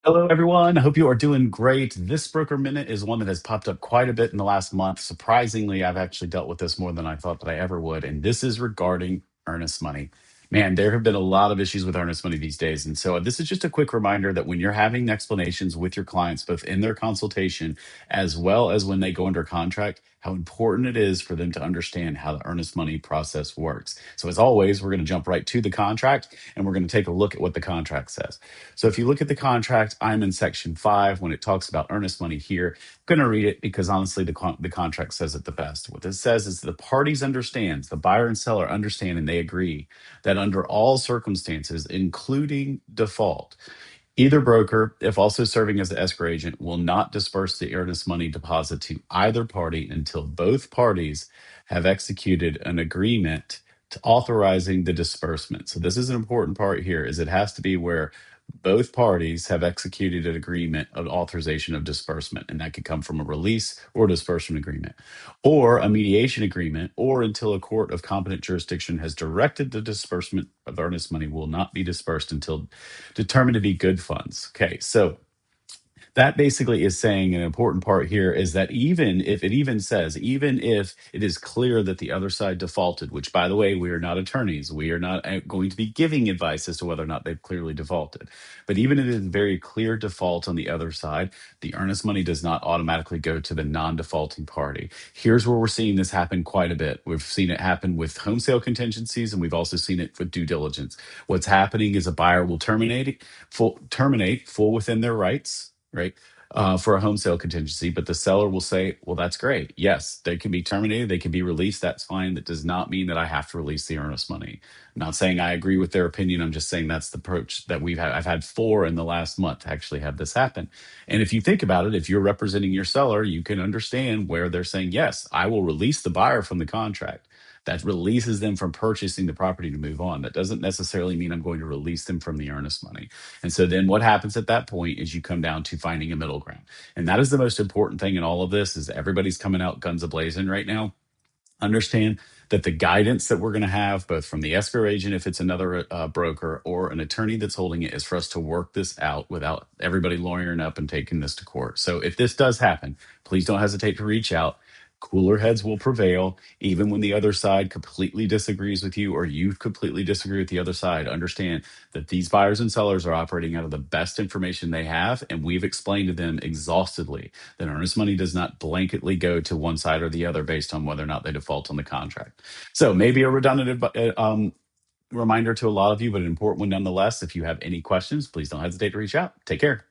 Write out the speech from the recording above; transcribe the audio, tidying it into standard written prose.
Hello, everyone. I hope you are doing great. This broker minute is one that has popped up quite a bit in the last month. Surprisingly, I've actually dealt with this more than I thought that I ever would. And this is regarding earnest money. Man, there have been a lot of issues with earnest money these days. And so this is just a quick reminder that when you're having explanations with your clients, both in their consultation as well as when they go under contract, how important it is for them to understand how the earnest money process works. So, as always, we're going to jump right to the contract and we're going to take a look at what the contract says. So if you look at the contract, I'm in section 5 when it talks about earnest money here. I'm going to read it because honestly, the contract says it the best. What this says is the parties understands, the buyer and seller understand and they agree that under all circumstances, including default, either broker, if also serving as the escrow agent, will not disperse the earnest money deposit to either party until both parties have executed an agreement to authorizing the disbursement. So this is an important part here is it has to be where both parties have executed an agreement of authorization of disbursement, and that could come from a release or disbursement agreement, or a mediation agreement, or until a court of competent jurisdiction has directed the disbursement of earnest money will not be dispersed until determined to be good funds. Okay, so that basically is saying an important part here is that even if it even says, even if it is clear that the other side defaulted, which by the way, we are not attorneys, we are not going to be giving advice as to whether or not they've clearly defaulted. But even if it is very clear default on the other side, the earnest money does not automatically go to the non defaulting party. Here's where we're seeing this happen quite a bit. We've seen it happen with home sale contingencies, and we've also seen it with due diligence. What's happening is a buyer will terminate full within their rights, right? For a home sale contingency, but the seller will say, well, that's great. Yes, they can be terminated, they can be released. That's fine. That does not mean that I have to release the earnest money. I'm not saying I agree with their opinion. I'm just saying that's the approach that we've had. I've had 4 in the last month actually have this happen. And if you think about it, if you're representing your seller, you can understand where they're saying, yes, I will release the buyer from the contract. That releases them from purchasing the property to move on. That doesn't necessarily mean I'm going to release them from the earnest money. And so then what happens at that point is you come down to finding a middle ground. And that is the most important thing in all of this is everybody's coming out guns a-blazing right now. Understand that the guidance that we're going to have both from the escrow agent if it's another broker or an attorney that's holding it is for us to work this out without everybody lawyering up and taking this to court. So if this does happen, please don't hesitate to reach out. Cooler heads will prevail even when the other side completely disagrees with you or you completely disagree with the other side. Understand that these buyers and sellers are operating out of the best information they have, and we've explained to them exhaustively that earnest money does not blanketly go to one side or the other based on whether or not they default on the contract. So maybe a redundant reminder to a lot of you, but an important one nonetheless. If you have any questions, please don't hesitate to reach out. Take care.